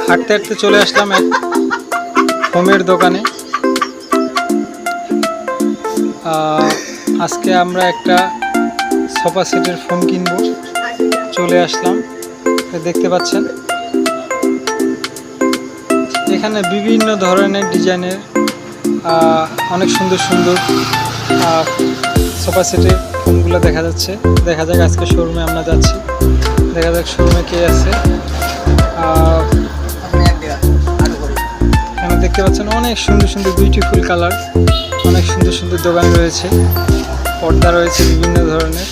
হাঁটতে হাঁটতে চলে আসলাম এক ফোমের দোকানে। আজকে আমরা একটা সোফা সেটের ফোম কিনবো, চলে আসলাম। দেখতে পাচ্ছেন এখানে বিভিন্ন ধরনের ডিজাইনের অনেক সুন্দর সুন্দর সোফা সেটের ফোমগুলো দেখা যাচ্ছে। দেখা যাক আজকে শোরুমে আমরা যাচ্ছি, দেখা যাক শোরুমে কে আছে। এখানে দেখতে পাচ্ছেন অনেক সুন্দর সুন্দর বিউটিফুল কালার, অনেক সুন্দর সুন্দর দোকান রয়েছে, পর্দা রয়েছে বিভিন্ন ধরনের,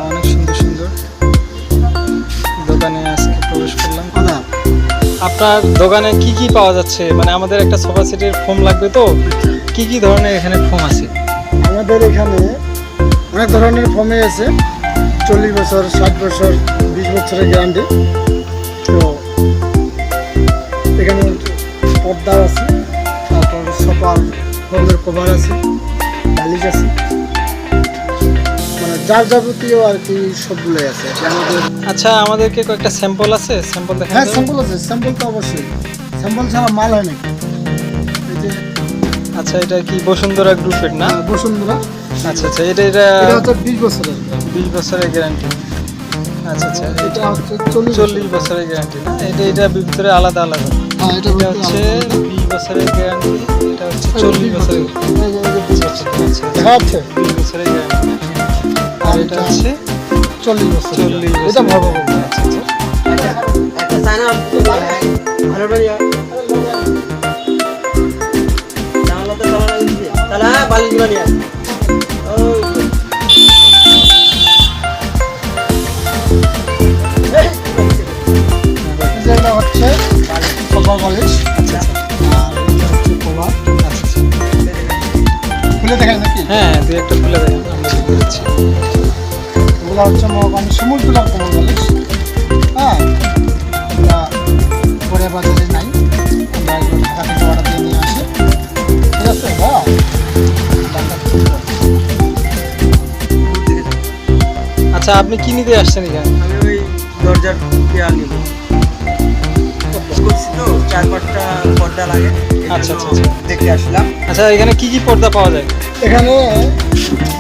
অনেক সুন্দর সুন্দর দোকানে আজকে প্রবেশ করলাম। আপনার দোকানে কি কি পাওয়া যাচ্ছে? মানে আমাদের একটা সোফা সেটের ফোম লাগবে, তো কি কি ধরনের এখানে ফোম আছে? আমাদের এখানে অনেক ধরনের ফোমে আছে, 40 বছর, 60 বছর, 20 বছরের গ্যারান্টি। তো এখানে পর্দা আছে, তারপর সোফার ফোমের কভার আছে, বালিশ আছে, মানে যার যাবতীয় আর কি সবগুলোই আছে আমাদের। আচ্ছা, আমাদেরকে কয়েকটা স্যাম্পল আছে, স্যাম্পল দেখা? হ্যাঁ, স্যাম্পল আছে, স্যাম্পল তো অবশ্যই, স্যাম্পল ছাড়া মাল হয় নাকি। এই যে আচ্ছা, এটা কি বসুন্ধরা গ্রুপের না? বসুন্ধরা। আচ্ছা আচ্ছা, এটা হচ্ছে 20 বছরের 20 বছরের গ্যারান্টি। আচ্ছা আচ্ছা, এটা হচ্ছে 40 বছরের গ্যারান্টি না? এটা ভিতরে আলাদা আলাদা। হ্যাঁ, এটা হচ্ছে 20 বছরের গ্যারান্টি, এটা হচ্ছে 40 বছরের। দেখা যাচ্ছে 20 বছরের গ্যারান্টি, আর এটা হচ্ছে 40 বছর। 40 বছর। এটা ভালো হবে। আচ্ছা আচ্ছা, এটা হচ্ছে কভার বালিশ। আচ্ছা আচ্ছা, আর এটা হচ্ছে কভার। আচ্ছা আচ্ছা। খুলে দেখায় নাকি? হ্যাঁ, দুই একটা খুলে দেখেন, আমরা দেখতে পাচ্ছি। এগুলো হচ্ছে মানে শিমুল তুলার কভার বালিশ। হ্যাঁ, এগুলা পরে বাজারে নাই, আমরা এগুলো ঢাকা থেকে অর্ডার দিয়ে নিয়ে আসি। ঠিক আছে? হ্যাঁ, আচ্ছা, আপনি কি নিতে আসছেন এখানে? আমি ওই দরজার দেয়াল নিব, করছি তো 4-5টা পর্দা লাগে। আচ্ছা আচ্ছা আচ্ছা। দেখে আসলাম। আচ্ছা, এখানে কি কি পর্দা পাওয়া যায়? এখানে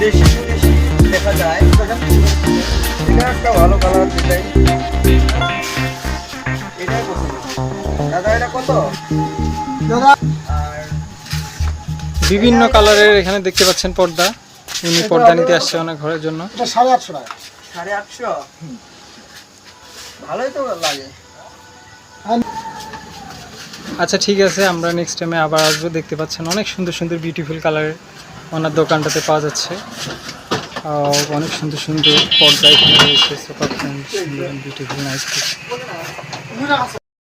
দেশি বিদেশি দেখা যায়। এটা একটা ভালো কালার ডিজাইন, এটাই পছন্দ। দাদা এটা কত? দাদা আর বিভিন্ন কালারের এখানে দেখতে পাচ্ছেন পর্দা। উনি পর্দা নিতে আসছে ওনার ঘরের জন্য। এটা 850 টাকা। 850? ভালোই তো লাগে। আচ্ছা ঠিক আছে, আমরা নেক্সট টাইমে আবার আসবো। দেখতে পাচ্ছেন অনেক সুন্দর সুন্দর বিউটিফুল কালারের ওনার দোকানটাতে পাওয়া যাচ্ছে। অনেক সুন্দর সুন্দর পর্দা এখানে রয়েছে, সোফা ফ্রেম, বিউটিফুল নাইস।